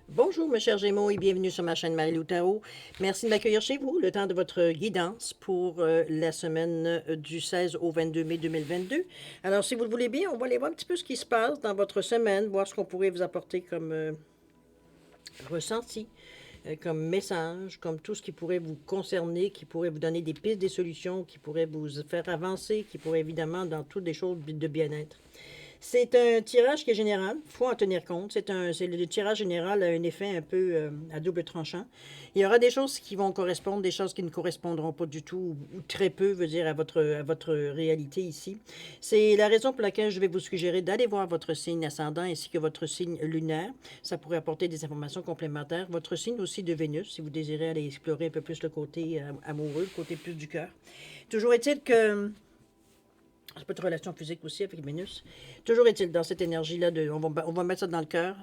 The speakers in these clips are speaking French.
Bonjour, mes chers Gémeaux, et bienvenue sur ma chaîne Marie-Lou Tarot. Merci de m'accueillir chez vous, le temps de votre guidance pour la semaine du 16 au 22 mai 2022. Alors, si vous le voulez bien, on va aller voir un petit peu ce qui se passe dans votre semaine, voir ce qu'on pourrait vous apporter comme ressenti, comme message, comme tout ce qui pourrait vous concerner, qui pourrait vous donner des pistes, des solutions, qui pourrait vous faire avancer, qui pourrait évidemment dans toutes des choses de bien-être. C'est un tirage qui est général, il faut en tenir compte. Le tirage général a un effet un peu à double tranchant. Il y aura des choses qui vont correspondre, des choses qui ne correspondront pas du tout, ou très peu, veut dire, à votre réalité ici. C'est la raison pour laquelle je vais vous suggérer d'aller voir votre signe ascendant ainsi que votre signe lunaire. Ça pourrait apporter des informations complémentaires. Votre signe aussi de Vénus, si vous désirez aller explorer un peu plus le côté amoureux, le côté plus du cœur. Toujours est-il que c'est pas de relation physique aussi avec Vénus. Toujours est-il dans cette énergie-là, on va mettre ça dans le cœur.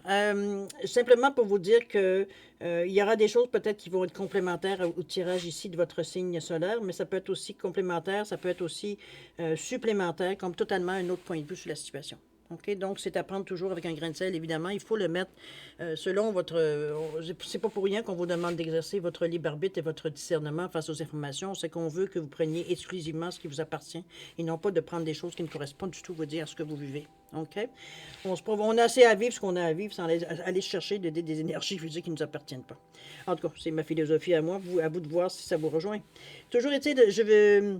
Simplement pour vous dire que il y aura des choses peut-être qui vont être complémentaires au tirage ici de votre signe solaire, mais ça peut être aussi complémentaire, ça peut être aussi supplémentaire, comme totalement un autre point de vue sur la situation. OK? Donc, c'est à prendre toujours avec un grain de sel, évidemment. Il faut le mettre selon votre... c'est pas pour rien qu'on vous demande d'exercer votre libre arbitre et votre discernement face aux informations. C'est qu'on veut que vous preniez exclusivement ce qui vous appartient et non pas de prendre des choses qui ne correspondent du tout, vous dire, à ce que vous vivez. OK? On a assez à vivre ce qu'on a à vivre sans aller chercher des énergies physiques qui ne nous appartiennent pas. En tout cas, c'est ma philosophie à moi. À vous de voir si ça vous rejoint. Toujours est-il, je veux...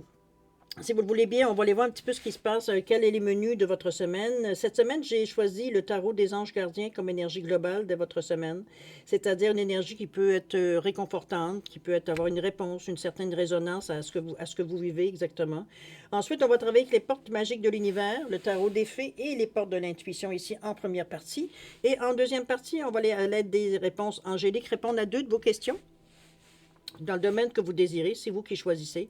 Si vous le voulez bien, on va aller voir un petit peu ce qui se passe. Quel est les menus de votre semaine? Cette semaine, j'ai choisi le tarot des anges gardiens comme énergie globale de votre semaine. C'est-à-dire une énergie qui peut être réconfortante, qui peut avoir une réponse, une certaine résonance à ce que vous vivez exactement. Ensuite, on va travailler avec les portes magiques de l'univers, le tarot des fées et les portes de l'intuition ici en première partie. Et en deuxième partie, on va aller à l'aide des réponses angéliques répondre à 2 de vos questions dans le domaine que vous désirez. C'est vous qui choisissez.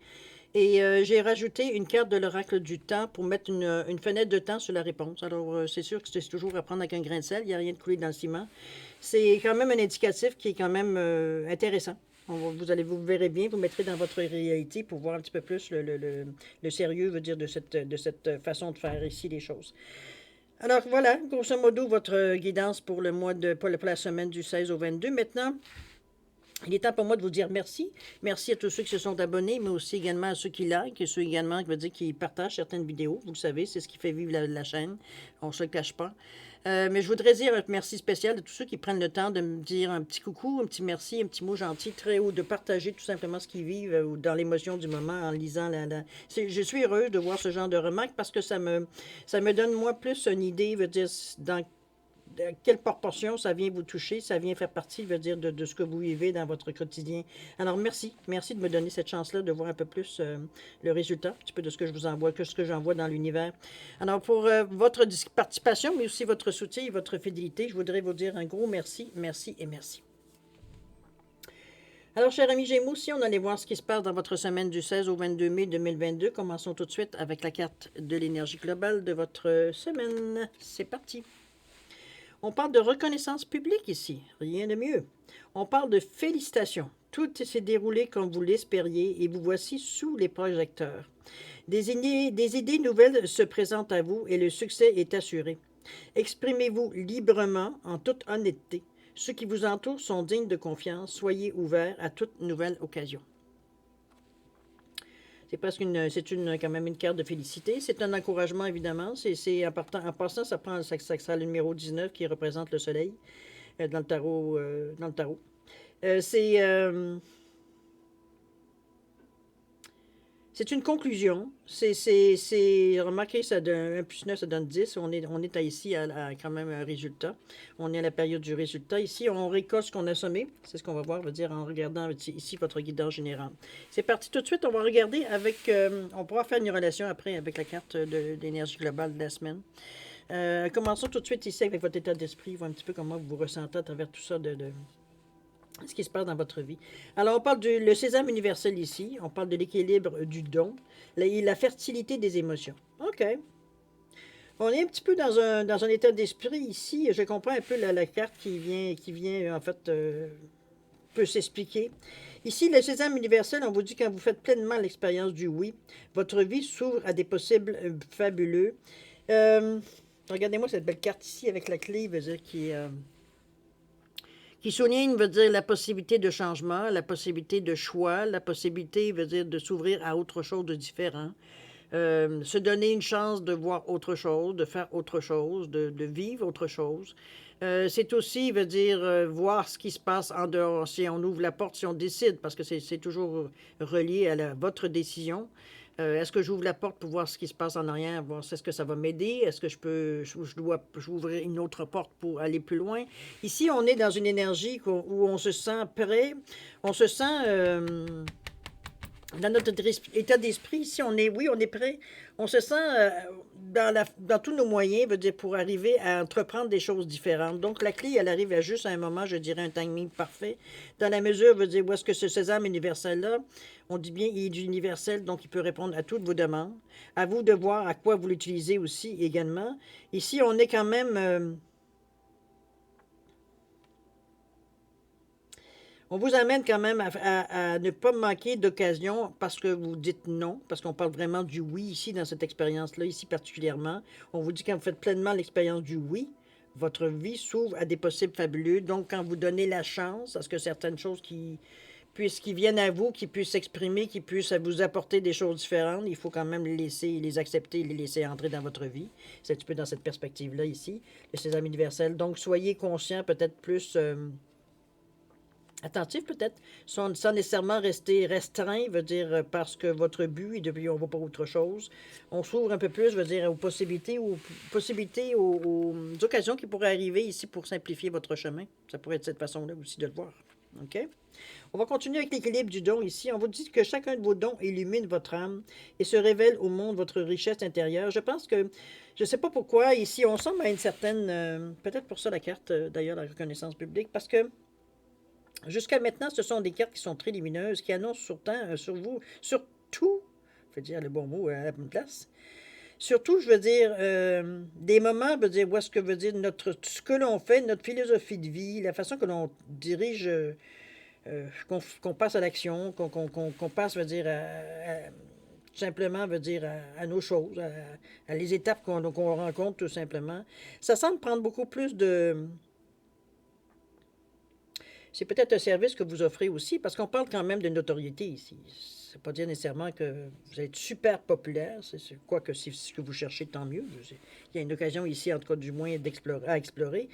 Et j'ai rajouté une carte de l'oracle du temps pour mettre une fenêtre de temps sur la réponse. Alors, c'est sûr que c'est toujours à prendre avec un grain de sel. Il n'y a rien de coulé dans le ciment. C'est quand même un indicatif qui est quand même intéressant. Vous verrez bien, vous mettrez dans votre réalité pour voir un petit peu plus le sérieux, veut dire, de cette façon de faire ici les choses. Alors voilà, grosso modo, votre guidance pour le mois pour la semaine du 16 au 22. Maintenant, il est temps pour moi de vous dire merci. Merci à tous ceux qui se sont abonnés, mais aussi également à ceux qui likent, et ceux également qui partagent certaines vidéos. Vous le savez, c'est ce qui fait vivre la chaîne. On ne se le cache pas. Mais je voudrais dire un merci spécial à tous ceux qui prennent le temps de me dire un petit coucou, un petit merci, un petit mot gentil, très haut, de partager tout simplement ce qu'ils vivent dans l'émotion du moment en lisant Je suis heureuse de voir ce genre de remarques parce que ça me donne, moi, plus une idée, veut dire, dans quelle proportion ça vient vous toucher, ça vient faire partie, veut dire, de ce que vous vivez dans votre quotidien. Alors, merci. Merci de me donner cette chance-là de voir un peu plus le résultat, un petit peu de ce que je vous envoie, que ce que j'envoie dans l'univers. Alors, pour votre participation, mais aussi votre soutien et votre fidélité, je voudrais vous dire un gros merci, merci et merci. Alors, chers amis Gémeaux, si on allait voir ce qui se passe dans votre semaine du 16 au 22 mai 2022, commençons tout de suite avec la carte de l'énergie globale de votre semaine. C'est parti. On parle de reconnaissance publique ici, rien de mieux. On parle de félicitations. Tout s'est déroulé comme vous l'espériez et vous voici sous les projecteurs. Des idées nouvelles se présentent à vous et le succès est assuré. Exprimez-vous librement, en toute honnêteté. Ceux qui vous entourent sont dignes de confiance. Soyez ouverts à toute nouvelle occasion. C'est quand même une carte de félicité. C'est un encouragement, évidemment. C'est en passant, ça sera le numéro 19 qui représente le soleil dans le tarot. C'est une conclusion. Remarquez, ça donne 1 plus 9, ça donne 10. On est ici à quand même un résultat. On est à la période du résultat. Ici, on récolte ce qu'on a semé. C'est ce qu'on va voir, veut dire, en regardant ici votre guidage général. C'est parti tout de suite. On va regarder avec... on pourra faire une relation après avec la carte d'énergie globale de la semaine. Commençons tout de suite ici avec votre état d'esprit. Voir un petit peu comment vous vous ressentez à travers tout ça ce qui se passe dans votre vie. Alors, on parle le sésame universel ici. On parle de l'équilibre du don et la fertilité des émotions. OK. On est un petit peu dans un état d'esprit ici. Je comprends un peu la carte qui vient en fait, peut s'expliquer. Ici, le sésame universel, on vous dit quand vous faites pleinement l'expérience du oui, votre vie s'ouvre à des possibles fabuleux. Regardez-moi cette belle carte ici avec la clé, veut dire, qui qui souligne, veut dire la possibilité de changement, la possibilité de choix, la possibilité, veut dire de s'ouvrir à autre chose de différent. Se donner une chance de voir autre chose, de faire autre chose, de vivre autre chose. C'est aussi, veut dire, voir ce qui se passe en dehors, si on ouvre la porte, si on décide, parce que c'est toujours relié à votre décision. Est-ce que j'ouvre la porte pour voir ce qui se passe en arrière, voir est-ce que ça va m'aider, est-ce que je dois ouvrir une autre porte pour aller plus loin? Ici, on est dans une énergie où on se sent prêt, on se sent... dans notre état d'esprit, ici, on est prêt. On se sent dans tous nos moyens, veut dire, pour arriver à entreprendre des choses différentes. Donc, la clé, elle arrive à juste à un moment, je dirais, un timing parfait. Dans la mesure, veut dire, où est-ce que ce sésame universel-là, on dit bien, il est universel, donc il peut répondre à toutes vos demandes. À vous de voir à quoi vous l'utilisez aussi également. Ici, on est quand même... on vous amène quand même à ne pas manquer d'occasion parce que vous dites non, parce qu'on parle vraiment du oui ici, dans cette expérience-là, ici particulièrement. On vous dit quand vous faites pleinement l'expérience du oui, votre vie s'ouvre à des possibles fabuleux. Donc, quand vous donnez la chance à ce que certaines choses qui viennent à vous, qui puissent s'exprimer, qui puissent vous apporter des choses différentes, il faut quand même les accepter, les laisser entrer dans votre vie. C'est un petit peu dans cette perspective-là ici, le sésame universel. Donc, soyez conscient peut-être plus... attentif peut-être, sans nécessairement rester restreint, veut dire parce que votre but est depuis on va pour autre chose. On s'ouvre un peu plus, veut dire aux possibilités, aux occasions qui pourraient arriver ici pour simplifier votre chemin. Ça pourrait être cette façon-là aussi de le voir. OK? On va continuer avec l'équilibre du don ici. On vous dit que chacun de vos dons illumine votre âme et se révèle au monde votre richesse intérieure. Je pense que, je ne sais pas pourquoi, ici, on semble à une certaine, peut-être pour ça la carte, d'ailleurs, la reconnaissance publique, parce que jusqu'à maintenant, ce sont des cartes qui sont très lumineuses, qui annoncent sur vous, surtout, je veux dire le bon mot à la bonne place, surtout, je veux dire, des moments, je veux dire, où est-ce que veut dire ce que l'on fait, notre philosophie de vie, la façon que l'on dirige, qu'on passe à l'action, qu'on passe, veut dire, tout simplement, veut dire, à nos choses, à les étapes qu'on rencontre, tout simplement. Ça semble prendre beaucoup plus de... C'est peut-être un service que vous offrez aussi, parce qu'on parle quand même de notoriété ici. Ça ne veut pas dire nécessairement que vous êtes super populaire, quoique c'est ce que vous cherchez, tant mieux. Il y a une occasion ici, en tout cas du moins, à explorer.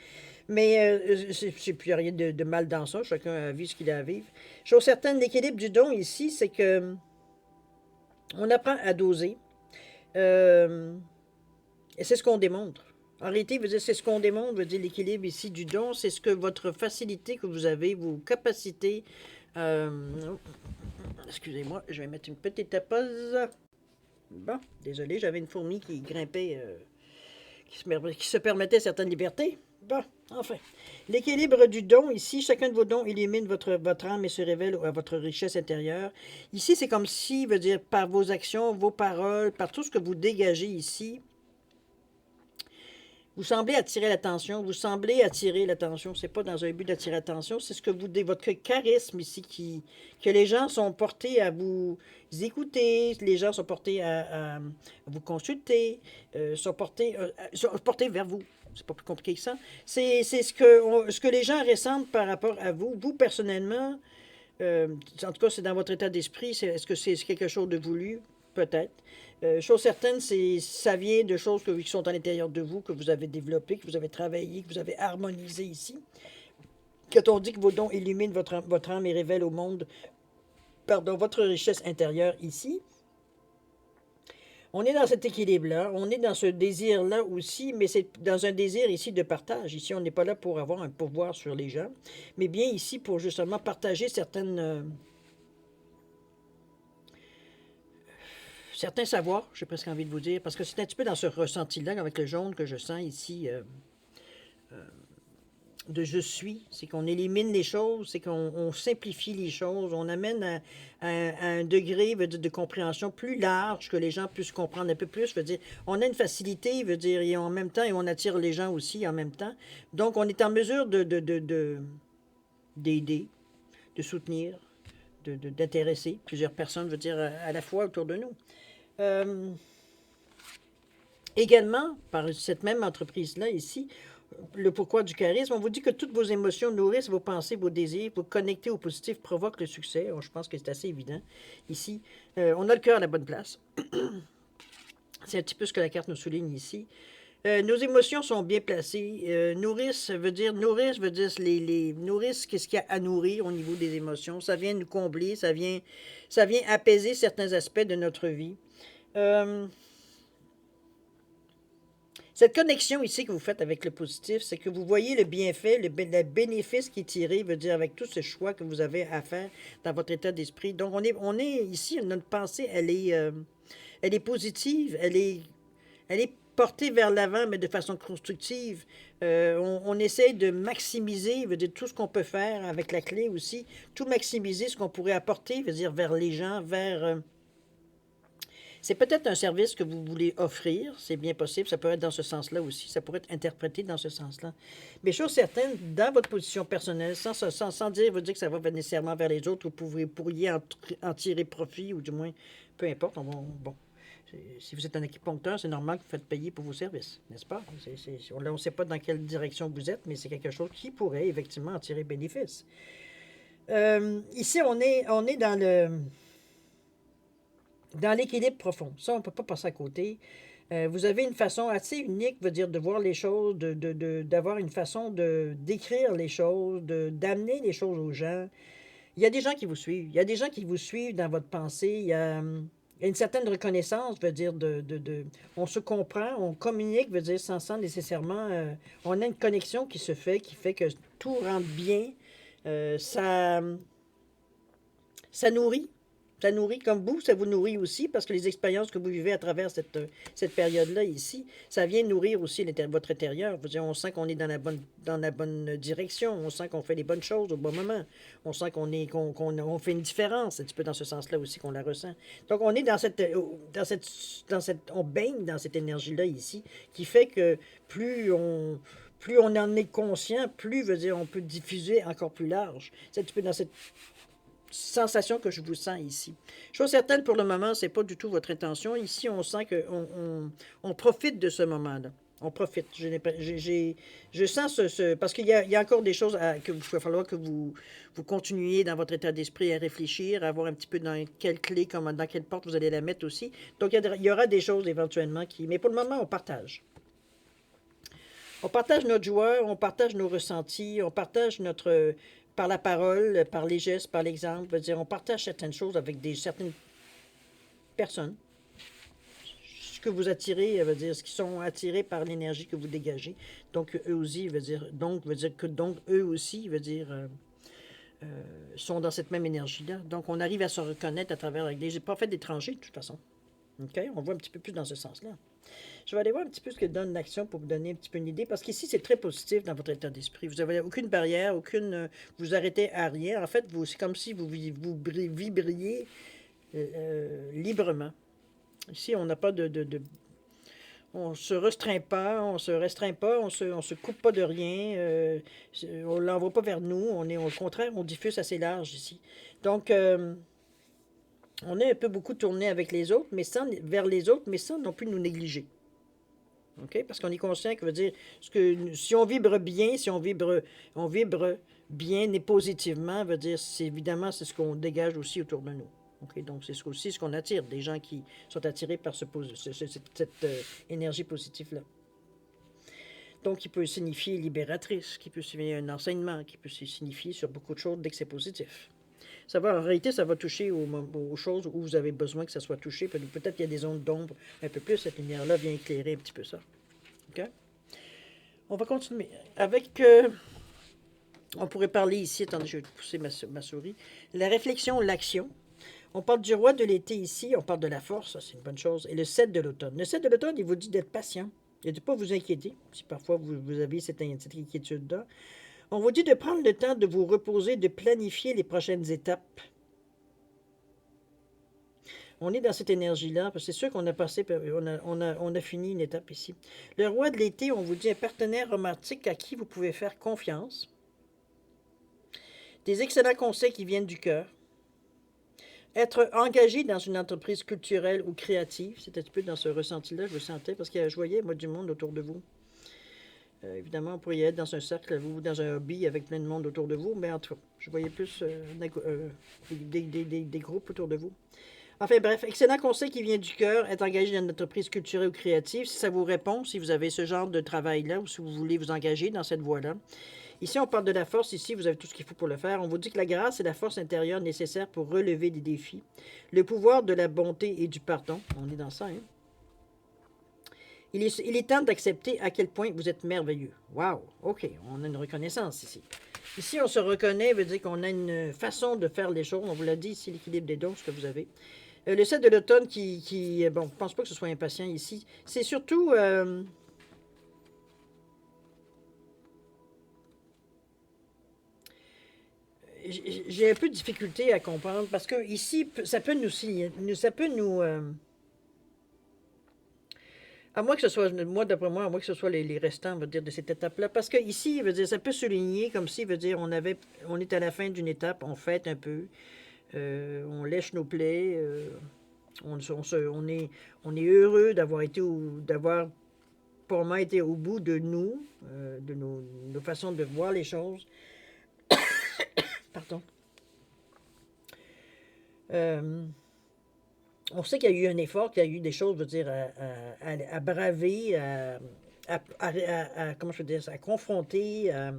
Mais c'est plus rien de mal dans ça, chacun a vu ce qu'il a à vivre. Chose certaine, l'équilibre du don ici, c'est que on apprend à doser. Et c'est ce qu'on démontre. En réalité, c'est ce qu'on démontre, veut dire l'équilibre ici du don, c'est ce que votre facilité que vous avez, vos capacités. Excusez-moi, je vais mettre une petite pause. Bon, désolé, j'avais une fourmi qui grimpait, qui se permettait certaines libertés. Bon, enfin. L'équilibre du don, ici, chacun de vos dons illumine votre âme et se révèle à votre richesse intérieure. Ici, c'est comme si, veut dire, par vos actions, vos paroles, par tout ce que vous dégagez ici, vous semblez attirer l'attention, c'est pas dans un but d'attirer l'attention, c'est ce que votre charisme ici, que les gens sont portés à vous écouter, les gens sont portés à vous consulter, sont portés vers vous. C'est pas plus compliqué que ça. C'est ce que les gens ressentent par rapport à vous. Vous, personnellement, en tout cas, c'est dans votre état d'esprit, est-ce que c'est quelque chose de voulu? Peut-être. Chose certaine, ça vient de choses qui sont à l'intérieur de vous, que vous avez développées, que vous avez travaillé, que vous avez harmonisé ici. Quand on dit que vos dons illuminent votre âme et révèlent au monde, votre richesse intérieure ici, on est dans cet équilibre-là, on est dans ce désir-là aussi, mais c'est dans un désir ici de partage. Ici, on n'est pas là pour avoir un pouvoir sur les gens, mais bien ici pour justement partager certains savoirs, j'ai presque envie de vous dire, parce que c'est un petit peu dans ce ressenti-là, avec le jaune que je sens ici, de je suis, c'est qu'on élimine les choses, c'est qu'on simplifie les choses, on amène à un degré de compréhension plus large, que les gens puissent comprendre un peu plus, veut dire, on a une facilité, veut dire, et en même temps, et on attire les gens aussi en même temps. Donc, on est en mesure d'aider, de soutenir, d'intéresser plusieurs personnes, veut dire, à la fois autour de nous. Également, par cette même entreprise-là ici, le pourquoi du charisme. On vous dit que toutes vos émotions nourrissent vos pensées, vos désirs. Vous connecter au positif provoque le succès. Alors, je pense que c'est assez évident ici. On a le cœur à la bonne place. C'est un petit peu ce que la carte nous souligne ici. Nos émotions sont bien placées. Nourrice veut dire nourrice, qu'est-ce qu'il y a à nourrir au niveau des émotions. Ça vient nous combler, ça vient apaiser certains aspects de notre vie. Cette connexion ici que vous faites avec le positif, c'est que vous voyez le bienfait, le bénéfice qui est tiré, veut dire avec tout ce choix que vous avez à faire dans votre état d'esprit. Donc on est ici, notre pensée, elle est positive, elle est portée vers l'avant, mais de façon constructive. On essaye de maximiser, veut dire tout ce qu'on peut faire avec la clé aussi, tout maximiser ce qu'on pourrait apporter, veut dire vers les gens, c'est peut-être un service que vous voulez offrir, c'est bien possible, ça peut être dans ce sens-là aussi, ça pourrait être interprété dans ce sens-là. Mais chose certaine, dans votre position personnelle, sans dire, vous dire que ça va nécessairement vers les autres, vous pourriez en tirer profit, ou du moins, peu importe, bon, si vous êtes un acupuncteur, c'est normal que vous faites payer pour vos services, n'est-ce pas? On ne sait pas dans quelle direction vous êtes, mais c'est quelque chose qui pourrait effectivement en tirer bénéfice. Ici, on est dans l'équilibre profond. Ça, on ne peut pas passer à côté. Vous avez une façon assez unique, veut dire, de voir les choses, d'avoir une façon d'écrire les choses, d'amener les choses aux gens. Il y a des gens qui vous suivent. Il y a des gens qui vous suivent dans votre pensée. Il y a une certaine reconnaissance, veut dire, on se comprend, on communique, veut dire, sans nécessairement... on a une connexion qui fait que tout rentre bien. Ça nourrit. Ça nourrit comme vous, ça vous nourrit aussi, parce que les expériences que vous vivez à travers cette période-là ici, ça vient nourrir aussi votre intérieur. On sent qu'on est dans la bonne direction, on sent qu'on fait les bonnes choses au bon moment, on sent qu'on fait une différence, un petit peu dans ce sens-là aussi qu'on la ressent. Donc on est on baigne dans cette énergie-là ici, qui fait que plus on en est conscient, plus, veut dire, on peut diffuser encore plus large. C'est un petit peu dans cette sensation que je vous sens ici. Chose certaine, pour le moment, c'est pas du tout votre intention. Ici, on sent qu'on profite de ce moment-là. On profite. Je sens parce qu'il y a encore des choses que il va falloir que vous continuiez dans votre état d'esprit à réfléchir, à voir un petit peu dans quelle clé, dans quelle porte vous allez la mettre aussi. Donc, il y aura des choses éventuellement qui... Mais pour le moment, on partage. On partage notre joie, on partage nos ressentis, on partage par la parole, par les gestes, par l'exemple. Veut dire, on partage certaines choses avec certaines personnes. Ce que vous attirez, veut dire, ce qui sont attirés par l'énergie que vous dégagez. Donc, eux aussi, veut dire que eux aussi, sont dans cette même énergie-là. Donc, on arrive à se reconnaître à travers les prophètes d'étrangers, de toute façon. OK? On voit un petit peu plus dans ce sens-là. Je vais aller voir un petit peu ce que donne l'action pour vous donner un petit peu une idée, parce qu'ici, c'est très positif dans votre état d'esprit. Vous n'avez aucune barrière, vous arrêtez à rien. En fait, c'est comme si vous vibriez librement. Ici, on n'a pas on se restreint pas, on se coupe pas de rien, on l'envoie pas vers nous, au contraire, on diffuse assez large ici. Donc, on est un peu beaucoup tourné avec les autres, vers les autres, mais sans non plus nous négliger. OK? Parce qu'on est conscient que veut dire si on vibre bien, on vibre bien et positivement, veut dire évidemment c'est ce qu'on dégage aussi autour de nous. OK? Donc c'est aussi ce qu'on attire, des gens qui sont attirés par cette énergie positive-là. Donc, qui peut signifier libératrice, qui peut signifier un enseignement, qui peut signifier sur beaucoup de choses dès que c'est positif. En réalité, ça va toucher aux choses où vous avez besoin que ça soit touché. Peut-être qu'il y a des zones d'ombre un peu plus. Cette lumière-là vient éclairer un petit peu ça. OK? On va continuer avec... on pourrait parler ici, attendez, je vais pousser ma souris. La réflexion, l'action. On parle du roi de l'été ici, on parle de la force, ça c'est une bonne chose. Et le 7 de l'automne. Le 7 de l'automne, il vous dit d'être patient. Il ne dit pas vous inquiéter, si parfois vous avez cette inquiétude-là. On vous dit de prendre le temps de vous reposer, de planifier les prochaines étapes. On est dans cette énergie-là, parce que c'est sûr qu'on a passé, on a fini une étape ici. Le roi de l'été, on vous dit un partenaire romantique à qui vous pouvez faire confiance. Des excellents conseils qui viennent du cœur. Être engagé dans une entreprise culturelle ou créative, c'est un petit peu dans ce ressenti-là, je le sentais, parce que je voyais, moi, du monde autour de vous. Évidemment, vous pourriez être dans un cercle, vous, dans un hobby avec plein de monde autour de vous, mais en tout cas, je voyais plus des groupes autour de vous. Enfin bref, excellent conseil qui vient du cœur, être engagé dans une entreprise culturelle ou créative, si ça vous répond, si vous avez ce genre de travail-là ou si vous voulez vous engager dans cette voie-là. Ici, on parle de la force, ici, vous avez tout ce qu'il faut pour le faire. On vous dit que la grâce est la force intérieure nécessaire pour relever des défis, le pouvoir de la bonté et du pardon. On est dans ça, hein? Il est temps d'accepter à quel point vous êtes merveilleux. Wow, OK, on a une reconnaissance ici. Ici, on se reconnaît, veut dire qu'on a une façon de faire les choses. On vous l'a dit ici, l'équilibre des dons, ce que vous avez. Le 7 de l'automne bon, je ne pense pas que ce soit impatient ici. C'est surtout... j'ai un peu de difficulté à comprendre parce que ici, ça peut à moins que ce soit, moi d'après moi, à moins que ce soit les restants, veut dire, de cette étape-là. Parce que ici, veut dire, ça peut souligner comme si, veut dire, on est à la fin d'une étape, on fête un peu, on lèche nos plaies, on est heureux d'avoir d'avoir pour moi été au bout de nous, de nos façons de voir les choses. Pardon. On sait qu'il y a eu un effort, qu'il y a eu des choses, je veux dire, à braver, comment je veux dire, à confronter, à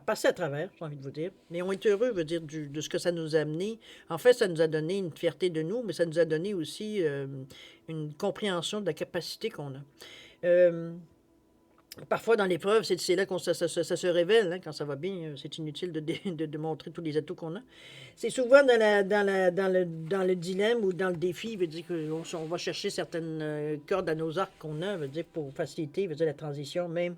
passer à travers, j'ai envie de vous dire. Mais on est heureux, veut dire, de ce que ça nous a amené. En fait, ça nous a donné une fierté de nous, mais ça nous a donné aussi une compréhension de la capacité qu'on a. Parfois, dans l'épreuve, c'est là qu'on ça se révèle, hein, quand ça va bien. C'est inutile de montrer tous les atouts qu'on a. C'est souvent dans le dilemme ou dans le défi, veut dire qu'on va chercher certaines cordes à nos arcs qu'on a, veut dire pour faciliter, veut dire la transition. Mais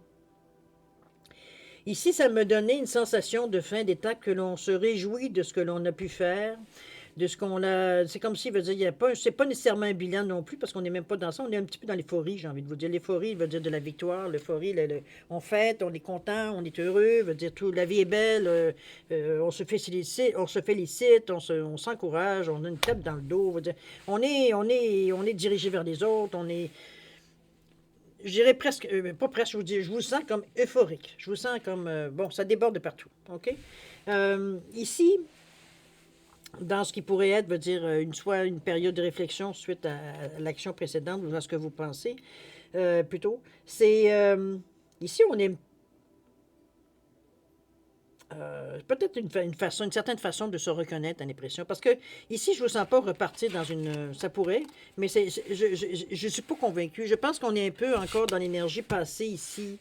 ici, ça me donnait une sensation de fin d'étape que l'on se réjouit de ce que l'on a pu faire, de ce qu'on a. C'est comme si, veut dire, il y a pas, c'est pas nécessairement un bilan non plus, parce qu'on n'est même pas dans ça. On est un petit peu dans l'euphorie, j'ai envie de vous dire. L'euphorie veut dire de la victoire, l'euphorie, on fête, on est content, on est heureux, veut dire tout, la vie est belle, on se félicite, on s'encourage, on a une tape dans le dos, veut dire, on est dirigé vers les autres, on est. Je dirais presque, pas presque, je vous sens comme euphorique. Je vous sens comme, bon, ça déborde de partout, OK? Ici, dans ce qui pourrait être, veut dire, soit une période de réflexion suite à l'action précédente ou à ce que vous pensez, plutôt, c'est, ici, on est peut-être une certaine façon de se reconnaître, à l'impression. Parce que ici, je ne vous sens pas repartir dans une. Ça pourrait, mais je ne suis pas convaincue. Je pense qu'on est un peu encore dans l'énergie passée ici,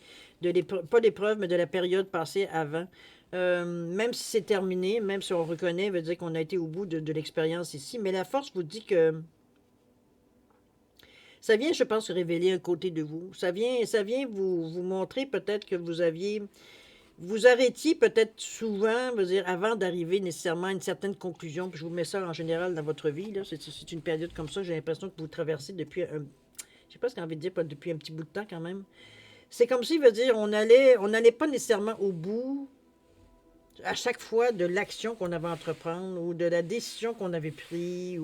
pas d'épreuve, mais de la période passée avant. Même si c'est terminé, même si on reconnaît, veut dire qu'on a été au bout de l'expérience ici. Mais la force vous dit que ça vient, je pense, révéler un côté de vous. Ça vient vous montrer peut-être que vous arrêtiez peut-être souvent, veut dire, avant d'arriver nécessairement à une certaine conclusion. Puis je vous mets ça en général dans votre vie. Là. C'est une période comme ça. J'ai l'impression que vous traversez depuis je sais pas ce qu'on a envie de dire, pas depuis un petit bout de temps quand même. C'est comme si, veut dire, on n'allait pas nécessairement au bout à chaque fois de l'action qu'on avait à entreprendre ou de la décision qu'on avait prise.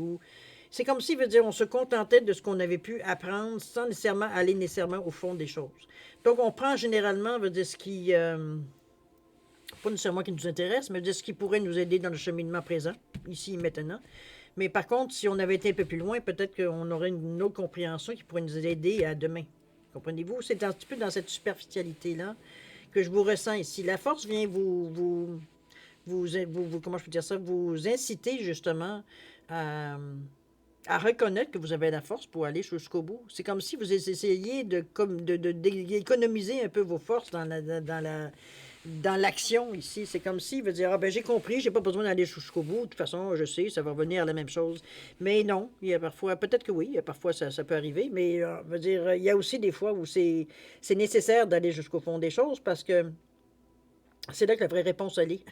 C'est comme si, veut dire, on se contentait de ce qu'on avait pu apprendre sans nécessairement aller nécessairement au fond des choses. Donc, on prend généralement, veut dire, ce qui pas nécessairement qui nous intéresse, mais de ce qui pourrait nous aider dans le cheminement présent, ici et maintenant. Mais par contre, si on avait été un peu plus loin, peut-être qu'on aurait une autre compréhension qui pourrait nous aider à demain. Comprenez-vous? C'est un petit peu dans cette superficialité-là que je vous ressens ici. La force vient comment je peux dire ça, vous inciter justement à reconnaître que vous avez la force pour aller jusqu'au bout. C'est comme si vous essayiez d'économiser un peu vos forces dans l'action ici. C'est comme si, veut dire, ah ben j'ai compris, j'ai pas besoin d'aller jusqu'au bout. De toute façon, je sais, ça va revenir à la même chose. Mais non, il y a parfois, peut-être que oui, parfois ça peut arriver, mais veut dire, il y a aussi des fois où c'est nécessaire d'aller jusqu'au fond des choses parce que c'est là que la vraie réponse elle est.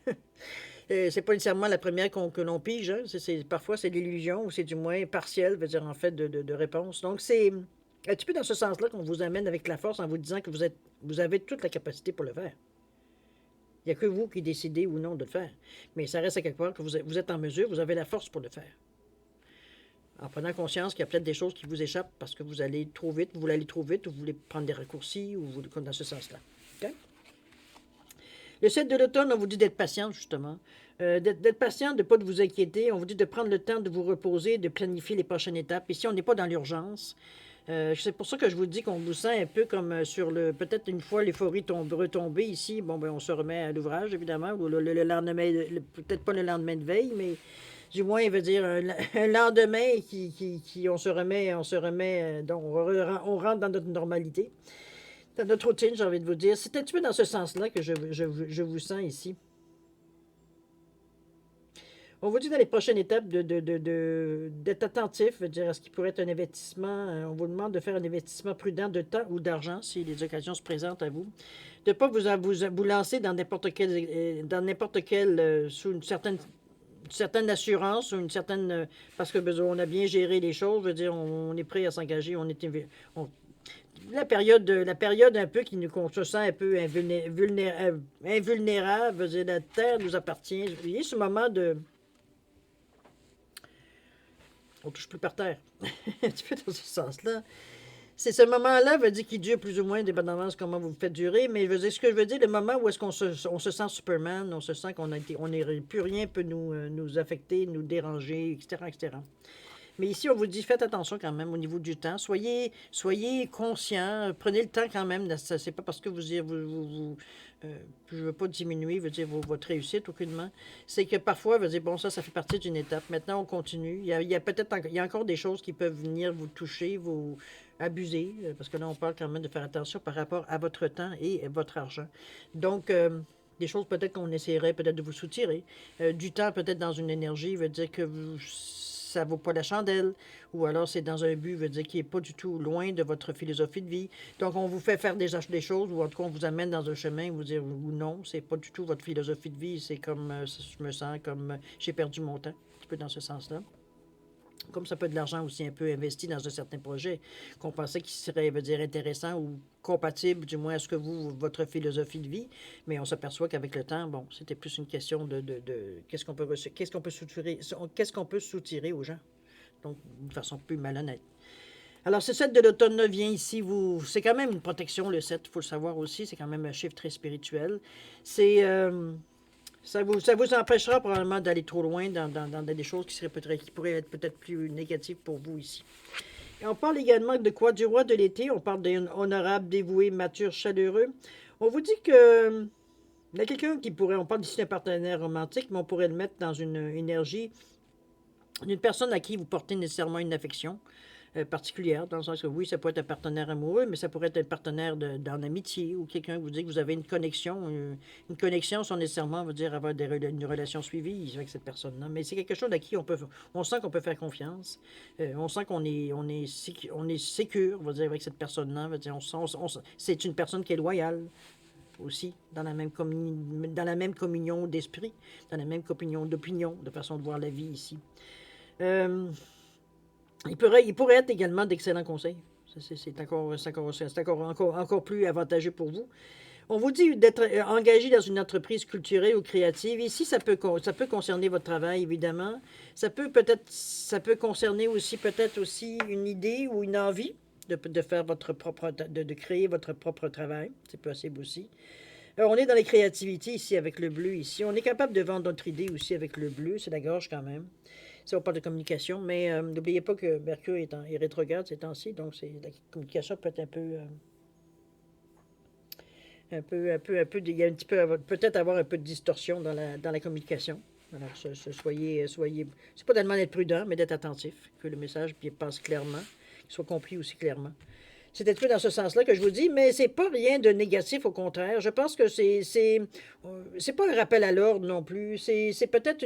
C'est pas nécessairement la première que l'on pige. Hein. Parfois, c'est l'illusion ou c'est du moins partiel, veut dire en fait, de réponse. Donc, c'est un petit peu dans ce sens-là qu'on vous amène avec la force en vous disant que vous avez toute la capacité pour le faire. Il n'y a que vous qui décidez ou non de le faire. Mais ça reste à quelque part que vous êtes en mesure, vous avez la force pour le faire. En prenant conscience qu'il y a peut-être des choses qui vous échappent parce que vous allez trop vite, vous voulez aller trop vite, ou vous voulez prendre des raccourcis, ou vous, dans ce sens-là. OK? Le 7 de l'automne, on vous dit d'être patient, justement. D'être patient, de ne pas vous inquiéter. On vous dit de prendre le temps de vous reposer, de planifier les prochaines étapes. Ici, on n'est pas dans l'urgence. C'est pour ça que je vous dis qu'on vous sent un peu comme sur le... Peut-être une fois l'euphorie retombée ici, bon, ben, on se remet à l'ouvrage, évidemment, ou le lendemain, peut-être pas le lendemain de veille, mais du moins, il veut dire un lendemain on se remet, donc on rentre dans notre normalité, dans notre routine, j'ai envie de vous dire. C'est un petit peu dans ce sens-là que je vous sens ici. On vous dit dans les prochaines étapes d'être attentif, veut dire à ce qui pourrait être un investissement. On vous demande de faire un investissement prudent de temps ou d'argent si les occasions se présentent à vous. De ne pas vous lancer dans n'importe quel sous une certaine assurance ou une certaine. Parce que on a bien géré les choses, veut dire on est prêt à s'engager, la période un peu qu'on se sent un peu invulnérable, veut dire la terre nous appartient. Vous voyez ce moment de. On touche plus par terre. Un petit peu dans ce sens-là. C'est ce moment-là, veut dire qu'il dure plus ou moins, dépendamment de comment vous le faites durer, mais ce que je veux dire, le moment où est-ce qu'on se sent Superman, on se sent plus rien peut nous affecter, nous déranger, etc., etc. Mais ici, on vous dit, faites attention quand même au niveau du temps. Soyez conscient, prenez le temps quand même. C'est pas parce que je ne veux pas diminuer, votre réussite aucunement. C'est que parfois, bon, ça fait partie d'une étape. Maintenant, on continue. Il y a peut-être il y a encore des choses qui peuvent venir vous toucher, vous abuser, parce que là, on parle quand même de faire attention par rapport à votre temps et votre argent. Donc, des choses peut-être qu'on essaierait peut-être de vous soutirer. Du temps peut-être dans une énergie veut dire que ça vaut pas la chandelle, ou alors c'est dans un but, veut dire qui n'est pas du tout loin de votre philosophie de vie. Donc, on vous fait faire des choses, ou en tout cas, on vous amène dans un chemin, vous dire ou non, c'est pas du tout votre philosophie de vie, c'est comme, je me sens comme, j'ai perdu mon temps, un petit peu dans ce sens-là. Comme ça peut être de l'argent aussi un peu investi dans un certain projet qu'on pensait qu'il serait, veut dire, intéressant ou compatible, du moins, à ce que votre philosophie de vie. Mais on s'aperçoit qu'avec le temps, bon, c'était plus une question de qu'est-ce qu'on peut soutirer aux gens. Donc, d'une façon plus malhonnête. Alors, ce 7 de l'automne vient ici, c'est quand même une protection, le 7, il faut le savoir aussi, c'est quand même un chiffre très spirituel. C'est... ça vous empêchera probablement d'aller trop loin dans des choses qui pourraient être peut-être plus négatives pour vous ici. Et on parle également de quoi? Du roi de l'été. On parle d'un honorable, dévoué, mature, chaleureux. On vous dit que il y a quelqu'un qui pourrait, on parle ici d'un partenaire romantique, mais on pourrait le mettre dans une énergie d'une personne à qui vous portez nécessairement une affection particulière, dans le sens que oui, ça peut être un partenaire amoureux, mais ça pourrait être un partenaire dans l'amitié ou quelqu'un qui vous dit que vous avez une connexion. Une connexion sans nécessairement veut dire avoir une relation suivie avec cette personne-là. Mais c'est quelque chose à qui on sent qu'on peut faire confiance. On sent qu'on est sécure, on va dire, avec cette personne-là. C'est une personne qui est loyale aussi, dans la même communion d'esprit, dans la même communion d'opinion, de façon de voir la vie ici. Il pourrait être également d'excellents conseils. C'est encore plus avantageux pour vous. On vous dit d'être engagé dans une entreprise culturelle ou créative. Ici, ça peut concerner votre travail, évidemment. Ça peut concerner aussi peut-être aussi une idée ou une envie de faire de créer votre propre travail. C'est possible aussi. On est dans les créativités ici avec le bleu. Ici, on est capable de vendre notre idée aussi avec le bleu. C'est la gorge quand même. Si on parle de communication, mais n'oubliez pas que Mercure est rétrograde ces temps-ci, donc la communication peut être il y a un petit peu, peut-être avoir un peu de distorsion dans la communication. Alors, soyez, c'est pas tellement d'être prudent, mais d'être attentif, que le message passe clairement, qu'il soit compris aussi clairement. C'est un peu dans ce sens-là que je vous dis, mais c'est pas rien de négatif, au contraire. Je pense que c'est pas un rappel à l'ordre non plus. C'est peut-être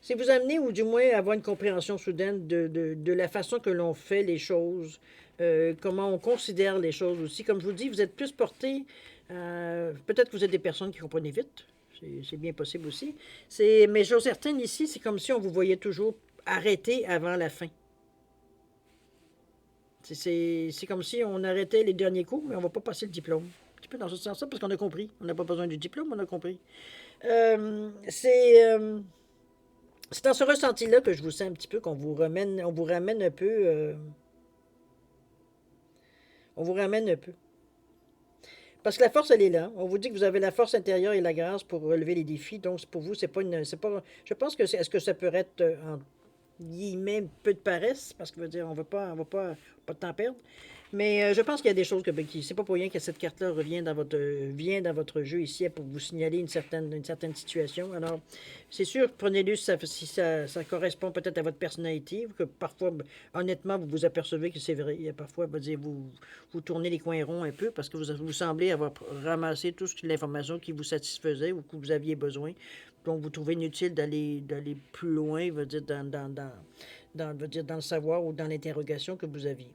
c'est vous amener, ou du moins avoir une compréhension soudaine de la façon que l'on fait les choses, comment on considère les choses aussi. Comme je vous dis, vous êtes plus porté, peut-être que vous êtes des personnes qui comprennent vite, c'est bien possible aussi. Mais chose certaine ici, c'est comme si on vous voyait toujours arrêter avant la fin. C'est comme si on arrêtait les derniers cours, mais on ne va pas passer le diplôme. Un petit peu dans ce sens-là, parce qu'on a compris. On n'a pas besoin du diplôme, on a compris. C'est dans ce ressenti-là que je vous sens un petit peu on vous ramène un peu On vous ramène un peu. Parce que la force, elle est là. On vous dit que vous avez la force intérieure et la grâce pour relever les défis. Donc, pour vous, c'est pas une. C'est pas. Je pense que c'est. Est-ce que ça peut être en guillemets peu de paresse? Parce que veut dire, on va pas de temps perdre. Mais je pense qu'il y a des choses que qui. C'est pas pour rien que cette carte-là revient dans votre vient dans votre jeu ici pour vous signaler une certaine situation. Alors, c'est sûr, prenez-le si ça correspond peut-être à votre personnalité, que parfois, honnêtement, vous vous apercevez que c'est vrai. Il y a parfois, vous tournez les coins ronds un peu parce que vous semblez avoir ramassé toute l'information qui vous satisfaisait ou que vous aviez besoin. Donc, vous trouvez inutile d'aller plus loin, veut dire, veut dire, dans le savoir ou dans l'interrogation que vous aviez.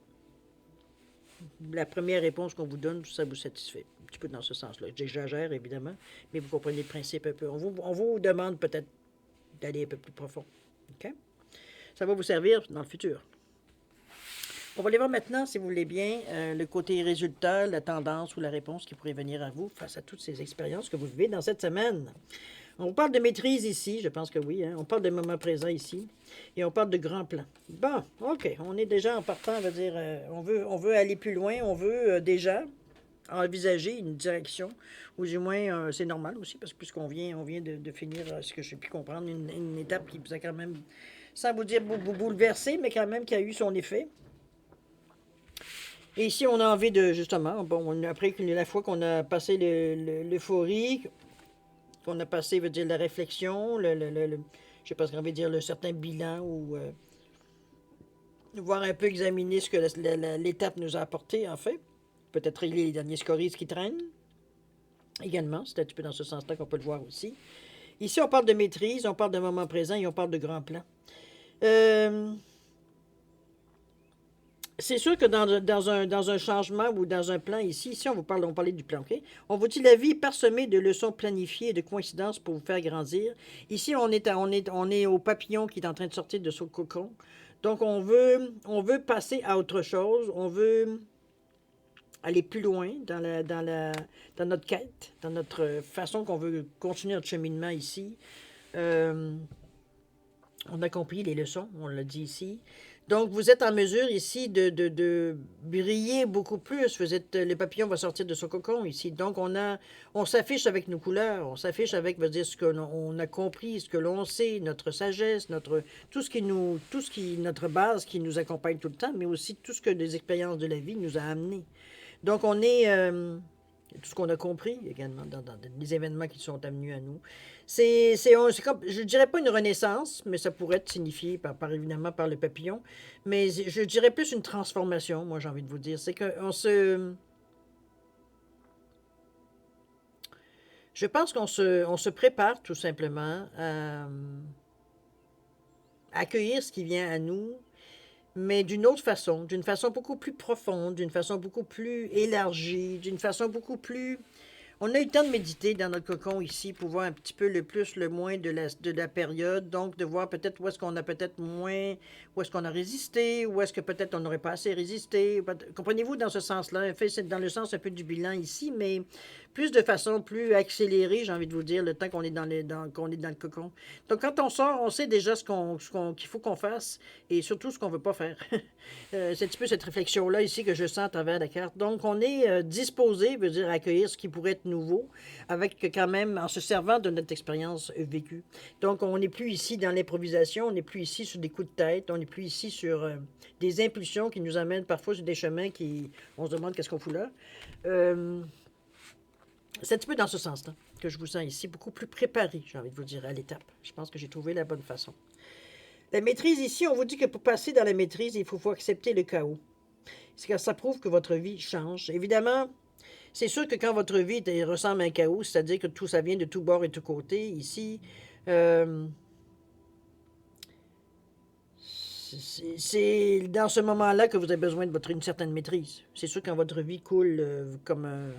La première réponse qu'on vous donne, ça vous satisfait. Un petit peu dans ce sens-là. J'exagère, évidemment, mais vous comprenez le principe un peu. On vous demande peut-être d'aller un peu plus profond. OK? Ça va vous servir dans le futur. On va aller voir maintenant, si vous voulez bien, le côté résultat, la tendance ou la réponse qui pourrait venir à vous face à toutes ces expériences que vous vivez dans cette semaine. On parle de maîtrise ici, je pense que oui. Hein? On parle de moment présent ici. Et on parle de grand plan. Bon, OK. On est déjà en partant, on va dire, on veut aller plus loin. On veut déjà envisager une direction. Ou du moins, c'est normal aussi, parce que puisqu'on on vient de finir ce que j'ai pu comprendre, une étape qui vous a quand même, sans vous dire bouleversé, mais quand même qui a eu son effet. Et ici, on a envie de, justement, bon, après la fois qu'on a passé l'euphorie, qu'on a passé, veut dire, la réflexion, je sais pas ce qu'on veut dire, le certain bilan ou voir un peu examiner ce que l'étape nous a apporté, en fait. Peut-être régler les derniers scories qui traînent. Également, c'est un petit peu dans ce sens-là qu'on peut le voir aussi. Ici, on parle de maîtrise, on parle de moment présent et on parle de grand plan. C'est sûr que dans un changement ou dans un plan ici, on parlait du plan, OK? On vous dit la vie est parsemée de leçons planifiées et de coïncidences pour vous faire grandir. Ici, on est au papillon qui est en train de sortir de son cocon. Donc, on veut passer à autre chose. On veut aller plus loin dans notre quête, dans notre façon qu'on veut continuer notre cheminement ici. On a compris les leçons, on l'a dit ici. Donc, vous êtes en mesure ici de briller beaucoup plus. Le papillon va sortir de son cocon ici. Donc, on s'affiche avec nos couleurs, on s'affiche avec, veut dire, ce qu'on a compris, ce que l'on sait, notre sagesse, notre base qui nous accompagne tout le temps, mais aussi tout ce que les expériences de la vie nous a amené. Donc, on est tout ce qu'on a compris également dans les événements qui sont amenés à nous. C'est comme, je ne dirais pas une renaissance, mais ça pourrait être signifié évidemment par le papillon. Mais je dirais plus une transformation, moi j'ai envie de vous dire. C'est qu'on se... Je pense on se prépare tout simplement à accueillir ce qui vient à nous, mais d'une façon beaucoup plus profonde, d'une façon beaucoup plus élargie, d'une façon beaucoup plus... On a eu le temps de méditer dans notre cocon ici pour voir un petit peu le plus, le moins de la période. Donc, de voir peut-être où est-ce qu'on a peut-être moins, où est-ce qu'on a résisté, où est-ce que peut-être on n'aurait pas assez résisté. Comprenez-vous dans ce sens-là? En fait, c'est dans le sens un peu du bilan ici, mais plus de façon plus accélérée, j'ai envie de vous dire, le temps qu'on est qu'on est dans le cocon. Donc, quand on sort, on sait déjà qu'il faut qu'on fasse et surtout ce qu'on ne veut pas faire. C'est un petit peu cette réflexion-là ici que je sens à travers la carte. Donc, on est disposé, veut dire accueillir ce qui pourrait être nouveau, avec quand même, en se servant de notre expérience vécue. Donc, on n'est plus ici dans l'improvisation, on n'est plus ici sur des coups de tête, on n'est plus ici sur des impulsions qui nous amènent parfois sur des chemins on se demande qu'est-ce qu'on fout là. C'est un petit peu dans ce sens-là que je vous sens ici, beaucoup plus préparé, j'ai envie de vous dire, à l'étape. Je pense que j'ai trouvé la bonne façon. La maîtrise ici, on vous dit que pour passer dans la maîtrise, il faut accepter le chaos. C'est que ça prouve que votre vie change. Évidemment, c'est sûr que quand votre vie ressemble à un chaos, c'est-à-dire que tout ça vient de tous bords et tous côtés, ici, c'est dans ce moment-là que vous avez besoin de une certaine maîtrise. C'est sûr quand votre vie coule comme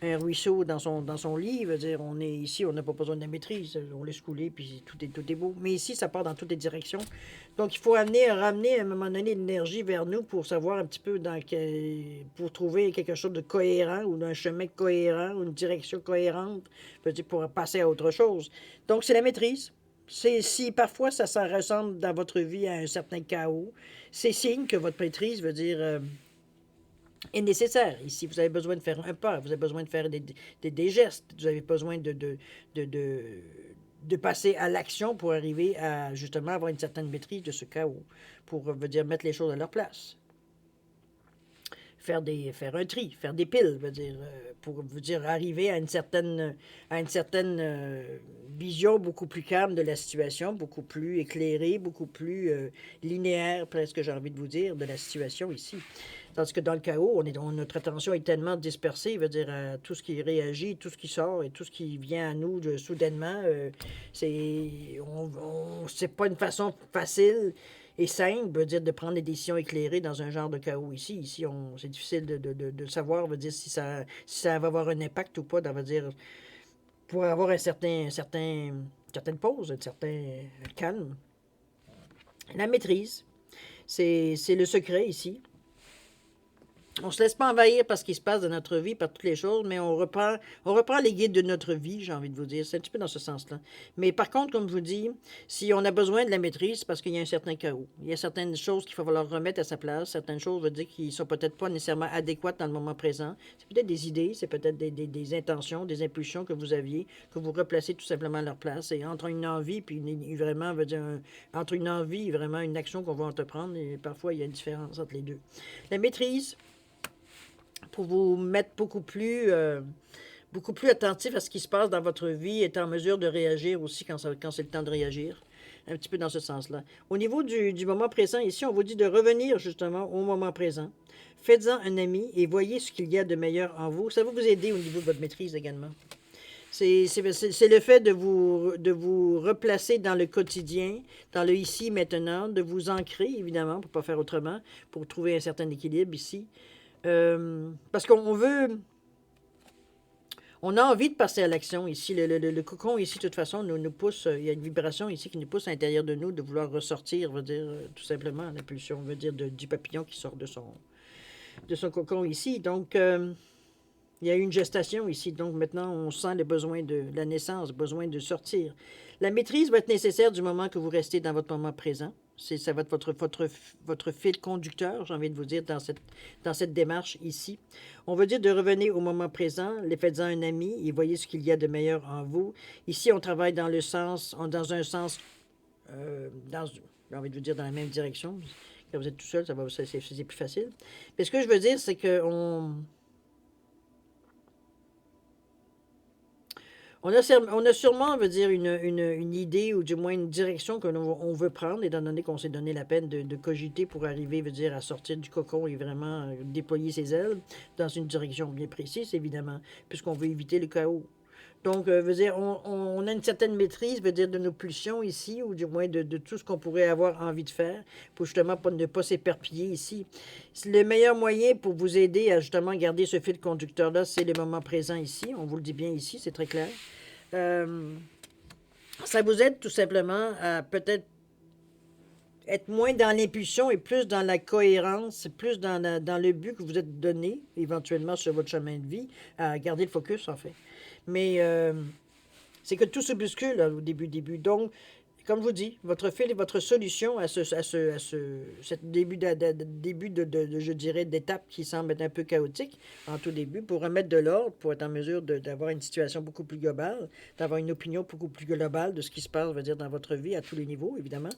un ruisseau dans son lit, veut dire, on est ici, on n'a pas besoin de la maîtrise, on laisse couler, puis tout est beau. Mais ici, ça part dans toutes les directions. Donc, il faut ramener à un moment donné l'énergie vers nous pour savoir un petit peu pour trouver quelque chose de cohérent ou d'un chemin cohérent ou une direction cohérente, veut dire, pour passer à autre chose. Donc, c'est la maîtrise. Si parfois ça ressemble dans votre vie à un certain chaos, c'est signe que votre maîtrise veut dire est nécessaire. Ici, vous avez besoin de faire un pas, vous avez besoin de faire des gestes, vous avez besoin de, de, de passer à l'action pour arriver à justement avoir une certaine maîtrise de ce chaos, pour veut dire mettre les choses à leur place. Faire un tri, faire des piles, veut dire, pour veut dire arriver à une certaine vision beaucoup plus calme de la situation, beaucoup plus éclairée, beaucoup plus linéaire, presque j'ai envie de vous dire, de la situation ici. Tandis que dans le chaos, notre attention est tellement dispersée, veut dire, à tout ce qui réagit, tout ce qui sort et tout ce qui vient à nous soudainement, c'est pas une façon facile et simple, veut dire, de prendre des décisions éclairées dans un genre de chaos ici. Ici, c'est difficile de savoir, veut dire, si ça va avoir un impact ou pas, veut dire, pour avoir certaine pause, un certain calme. La maîtrise, c'est le secret ici. On ne se laisse pas envahir par ce qui se passe dans notre vie, par toutes les choses, mais on reprend les guides de notre vie, j'ai envie de vous dire. C'est un petit peu dans ce sens-là. Mais par contre, comme je vous dis, si on a besoin de la maîtrise, c'est parce qu'il y a un certain chaos. Il y a certaines choses qu'il va falloir remettre à sa place, certaines choses, veut dire, qui ne sont peut-être pas nécessairement adéquates dans le moment présent. C'est peut-être des idées, c'est peut-être des intentions, des impulsions que vous aviez, que vous replacez tout simplement à leur place. Et entre une envie, puis vraiment, veut dire, entre une envie et vraiment une action qu'on va entreprendre, et parfois il y a une différence entre les deux. La maîtrise, pour vous mettre beaucoup plus attentif à ce qui se passe dans votre vie, être en mesure de réagir aussi quand c'est le temps de réagir. Un petit peu dans ce sens-là. Au niveau du moment présent, ici, on vous dit de revenir justement au moment présent. Faites-en un ami et voyez ce qu'il y a de meilleur en vous. Ça va vous aider au niveau de votre maîtrise également. C'est le fait de vous replacer dans le quotidien, dans le ici, maintenant, de vous ancrer, évidemment, pour ne pas faire autrement, pour trouver un certain équilibre ici. Parce on a envie de passer à l'action ici. Le cocon ici, de toute façon, nous pousse. Il y a une vibration ici qui nous pousse à l'intérieur de nous de vouloir ressortir, veut dire, tout simplement, l'impulsion, veut dire, du papillon qui sort de son cocon ici. Donc, il y a eu une gestation ici. Donc, maintenant, on sent le besoin de la naissance, besoin de sortir. La maîtrise va être nécessaire du moment que vous restez dans votre moment présent. Ça va être votre fil conducteur, j'ai envie de vous dire, dans cette démarche ici. On veut dire de revenir au moment présent, les faites-en un ami et voyez ce qu'il y a de meilleur en vous. Ici, on travaille dans un sens, j'ai envie de vous dire, dans la même direction. Quand vous êtes tout seul, c'est plus facile. Mais ce que je veux dire, c'est qu'on on a sûrement, on veut dire, une idée ou du moins une direction qu'on veut prendre, étant donné qu'on s'est donné la peine de cogiter pour arriver, veut dire, à sortir du cocon et vraiment déployer ses ailes dans une direction bien précise, évidemment, puisqu'on veut éviter le chaos. Donc, veut dire, on a une certaine maîtrise, veut dire, de nos pulsions ici, ou du moins de tout ce qu'on pourrait avoir envie de faire, pour justement ne pas s'éparpiller ici. Le meilleur moyen pour vous aider à justement garder ce fil conducteur-là, c'est le moment présent ici. On vous le dit bien ici, c'est très clair. Ça vous aide tout simplement à peut-être être moins dans l'impulsion et plus dans la cohérence, plus dans le but que vous êtes donné, éventuellement sur votre chemin de vie, à garder le focus en fait. Mais c'est que tout se bouscule là, au début. Donc, comme je vous dis, votre fil et votre solution à cet début, je dirais, d'étape qui semble être un peu chaotique en tout début, pour remettre de l'ordre, pour être en mesure d'avoir une situation beaucoup plus globale, d'avoir une opinion beaucoup plus globale de ce qui se passe, on va dire, dans votre vie à tous les niveaux, évidemment.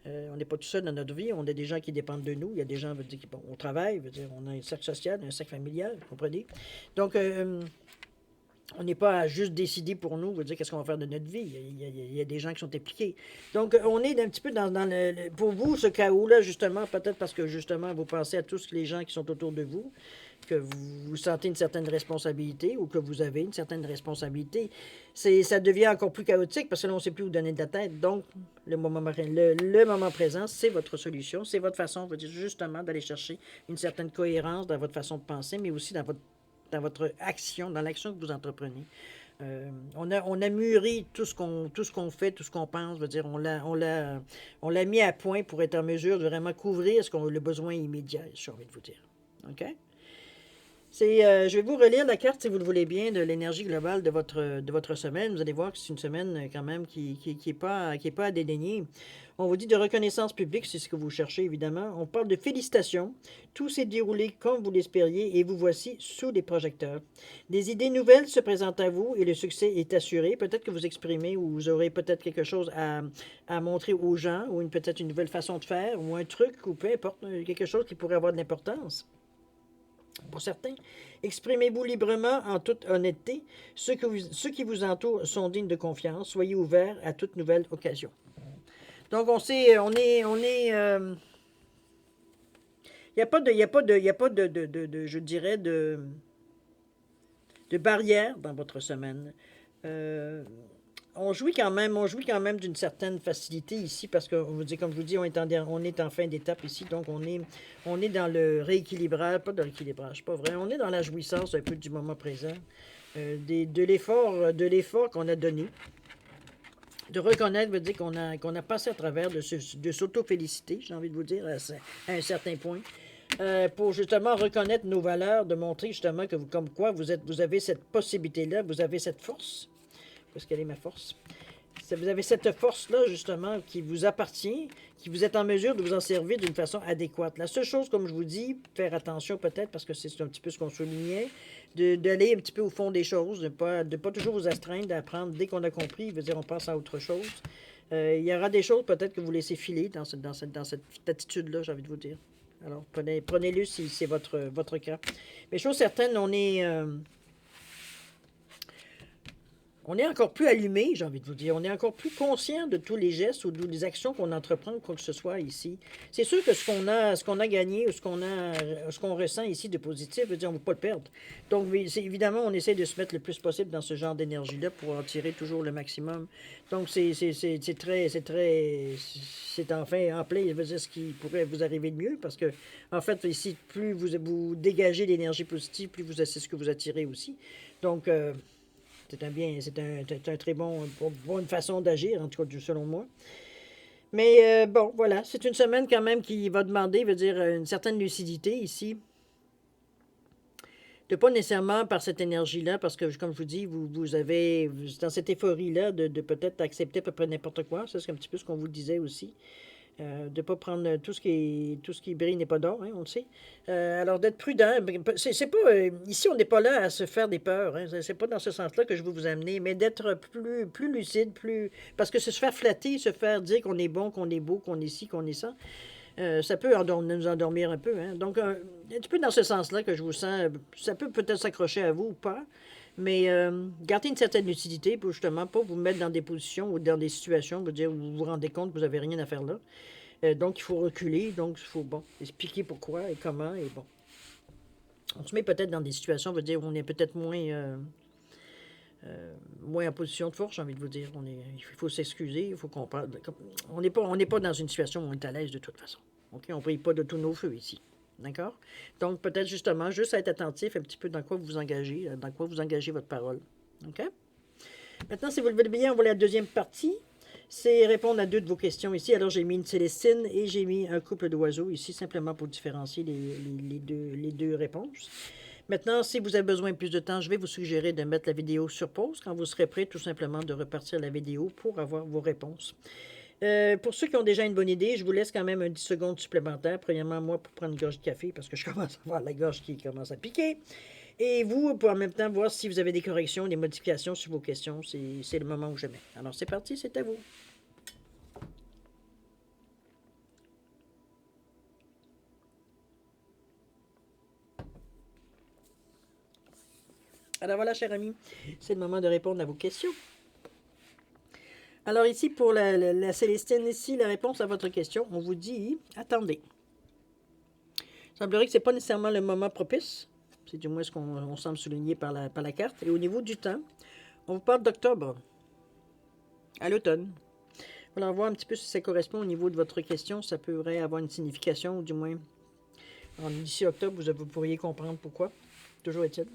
On n'est pas tout seul dans notre vie, on a des gens qui dépendent de nous, il y a des gens, veut dire, on travaille, veut dire, on a un cercle social, un cercle familial, vous comprenez? Donc, on n'est pas à juste décider pour nous, veut dire qu'est-ce qu'on va faire de notre vie. Il y a des gens qui sont impliqués. Donc, on est un petit peu dans pour vous, ce chaos-là, justement, peut-être parce que, justement, vous pensez à tous les gens qui sont autour de vous, que vous sentez une certaine responsabilité ou que vous avez une certaine responsabilité. Ça devient encore plus chaotique parce que là, on ne sait plus où donner de la tête. Donc, le moment présent, c'est votre solution, c'est votre façon, veut dire, justement, d'aller chercher une certaine cohérence dans votre façon de penser, mais aussi dans votre action, dans l'action que vous entreprenez. On a mûri tout ce qu'on fait, tout ce qu'on pense, veut dire, on l'a mis à point pour être en mesure de vraiment couvrir le besoin immédiat, j'ai envie de vous dire. OK? Je vais vous relire la carte, si vous le voulez bien, de l'énergie globale de votre semaine. Vous allez voir que c'est une semaine quand même qui est pas à dédaigner. On vous dit de reconnaissance publique, c'est ce que vous cherchez évidemment. On parle de félicitations. Tout s'est déroulé comme vous l'espériez et vous voici sous les projecteurs. Des idées nouvelles se présentent à vous et le succès est assuré. Peut-être que vous exprimez ou vous aurez peut-être quelque chose à montrer aux gens ou peut-être une nouvelle façon de faire ou un truc ou peu importe, quelque chose qui pourrait avoir de l'importance. Pour certains, exprimez-vous librement en toute honnêteté. Ceux qui vous entourent sont dignes de confiance. Soyez ouverts à toute nouvelle occasion. Donc, il n'y a pas de, je dirais, de barrière dans votre semaine. On jouit quand même d'une certaine facilité ici parce que, comme je vous dis, on est en fin d'étape ici, donc on est dans le rééquilibrage, pas dans l'équilibrage, pas vrai, on est dans la jouissance un peu du moment présent, de l'effort qu'on a donné. De reconnaître veut dire qu'on a passé à travers, de s'auto-féliciter, j'ai envie de vous dire, à un certain point. Pour justement reconnaître nos valeurs, de montrer justement que comme quoi vous avez cette possibilité-là, vous avez cette force. Parce qu'elle est ma force. Vous avez cette force-là, justement, qui vous appartient, qui vous êtes en mesure de vous en servir d'une façon adéquate. La seule chose, comme je vous dis, faire attention peut-être, parce que c'est un petit peu ce qu'on soulignait, d'aller un petit peu au fond des choses, de pas toujours vous astreindre, d'apprendre dès qu'on a compris, veut dire on passe à autre chose. Il y aura des choses peut-être que vous laissez filer dans cette attitude-là, j'ai envie de vous dire. Alors, prenez-le si c'est votre cas. Mais chose certaine, on est encore plus allumé, j'ai envie de vous dire. On est encore plus conscient de tous les gestes ou des actions qu'on entreprend, quoi que ce soit ici. C'est sûr que ce qu'on a gagné ou ce qu'on ressent ici de positif, veut dire on ne veut pas le perdre. Donc, évidemment, on essaie de se mettre le plus possible dans ce genre d'énergie-là pour en tirer toujours le maximum. Donc, c'est enfin en plein, veut dire ce qui pourrait vous arriver de mieux parce que, en fait, ici, plus vous dégagez l'énergie positive, plus c'est ce que vous attirez aussi. Donc, c'est un très bonne façon d'agir, en tout cas, selon moi. Mais bon, voilà, c'est une semaine quand même qui va demander, veut dire, une certaine lucidité ici. De pas nécessairement par cette énergie-là, parce que, comme je vous dis, vous avez, dans cette euphorie-là, de peut-être accepter à peu près n'importe quoi. Ça, c'est un petit peu ce qu'on vous disait aussi. De ne pas prendre tout ce qui brille n'est pas d'or, hein, on le sait. Alors, d'être prudent. C'est pas, ici, on n'est pas là à se faire des peurs. Hein, c'est pas dans ce sens-là que je veux vous amener, mais d'être plus lucide, parce que se faire flatter, se faire dire qu'on est bon, qu'on est beau, qu'on est ci, qu'on est ça, ça peut nous endormir un peu. Hein. Donc, un petit peu dans ce sens-là que je vous sens. Ça peut peut-être s'accrocher à vous ou pas. Mais gardez une certaine lucidité pour justement pas vous mettre dans des positions ou dans des situations où vous vous rendez compte que vous n'avez rien à faire là. Donc, il faut reculer. Donc, il faut expliquer pourquoi et comment. Et bon, on se met peut-être dans des situations où on est peut-être moins en position de force, j'ai envie de vous dire. Il faut s'excuser, il faut comprendre. On n'est pas dans une situation où on est à l'aise de toute façon. OK? On ne brille pas de tous nos feux ici. D'accord? Donc, peut-être justement, juste à être attentif un petit peu dans quoi vous engagez, votre parole. OK? Maintenant, si vous le voulez bien, on va aller à la deuxième partie. C'est répondre à deux de vos questions ici. Alors, j'ai mis une Célestine et j'ai mis un couple d'oiseaux ici, simplement pour différencier les deux réponses. Maintenant, si vous avez besoin de plus de temps, je vais vous suggérer de mettre la vidéo sur pause quand vous serez prêt, tout simplement de repartir la vidéo pour avoir vos réponses. Pour ceux qui ont déjà une bonne idée, je vous laisse quand même un 10 secondes supplémentaires. Premièrement, moi, pour prendre une gorge de café, parce que je commence à avoir la gorge qui commence à piquer. Et vous, pour en même temps voir si vous avez des corrections, des modifications sur vos questions. C'est le moment où je mets. Alors, c'est parti, c'est à vous. Alors voilà, cher ami, c'est le moment de répondre à vos questions. Alors ici, pour la Célestine, ici, la réponse à votre question, on vous dit, attendez. Il semblerait que ce n'est pas nécessairement le moment propice. C'est du moins ce qu'on semble souligner par la carte. Et au niveau du temps, on vous parle d'octobre, à l'automne. Voilà, on voit un petit peu si ça correspond au niveau de votre question. Ça pourrait avoir une signification, ou du moins, d'ici octobre, vous pourriez comprendre pourquoi. Toujours est-il.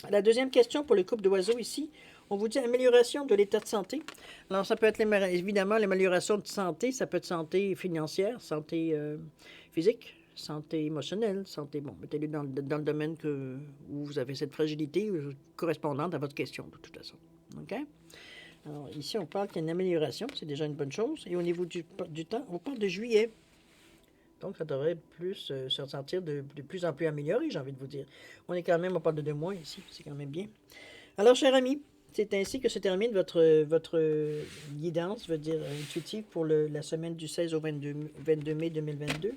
La deuxième question pour le couple d'oiseaux ici, on vous dit amélioration de l'état de santé. Alors, ça peut être évidemment l'amélioration de santé, ça peut être santé financière, santé physique, santé émotionnelle, santé, bon, mettez-le dans le domaine où vous avez cette fragilité correspondante à votre question, de toute façon. OK? Alors, ici, on parle qu'il y a une amélioration, c'est déjà une bonne chose. Et au niveau du temps, on parle de juillet. Donc, ça devrait plus se sentir de plus en plus amélioré, j'ai envie de vous dire. On parle de 2 mois ici, c'est quand même bien. Alors, chers amis, c'est ainsi que se termine votre guidance, je veux dire, intuitive pour la semaine du 16 au 22 mai 2022.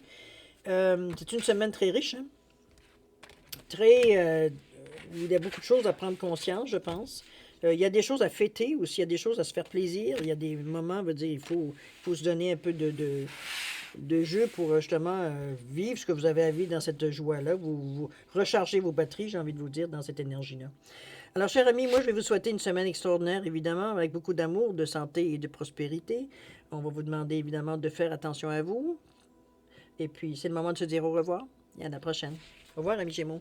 C'est une semaine très riche, hein? Où il y a beaucoup de choses à prendre conscience, je pense. Il y a des choses à fêter aussi, il y a des choses à se faire plaisir. Il y a des moments, je veux dire, il faut se donner un peu de jeu pour justement vivre ce que vous avez à vivre dans cette joie-là. Vous rechargez vos batteries, j'ai envie de vous dire, dans cette énergie-là. Alors, chers amis, moi, je vais vous souhaiter une semaine extraordinaire, évidemment, avec beaucoup d'amour, de santé et de prospérité. On va vous demander, évidemment, de faire attention à vous. Et puis, c'est le moment de se dire au revoir et à la prochaine. Au revoir, amis Gémeaux.